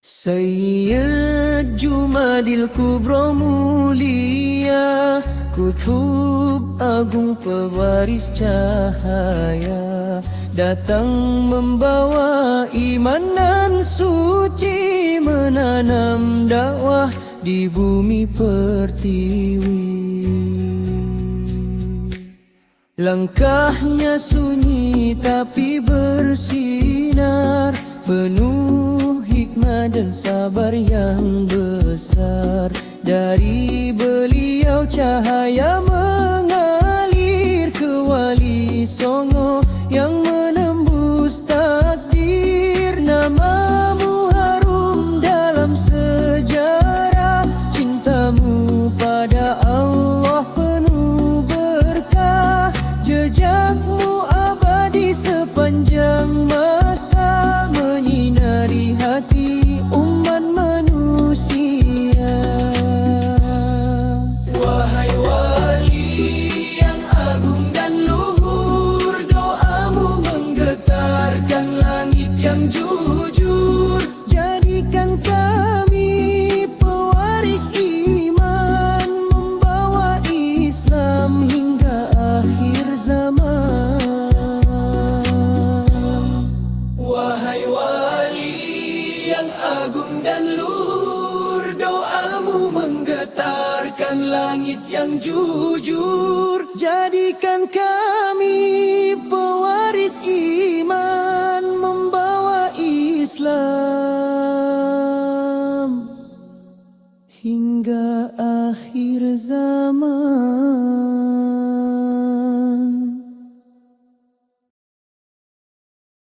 Sayyid Jumadil Kubra mulia, Kutub agung pewaris cahaya, datang membawa iman dan suci, menanam dakwah di bumi pertiwi. Langkahnya sunyi tapi bersinar, penuh hikmah dan sabar yang besar. Dari beliau cahaya mengalir ke Wali Songo yang menembus takdir. Namamu harum dalam sejarah, cintamu pada Allah penuh berkah. Jejakmu abadi sepanjang masa, menyinari hati umat manusia. Wahai wali yang agung dan luhur, doamu menggetarkan langit yang jujur. Jadikan kami pewaris iman, membawa Islam hingga akhir zaman. Wahai wali yang agung dan luhur, doamu menggetarkan langit yang jujur. Jadikan kami pewaris iman, membawa Islam hingga akhir zaman.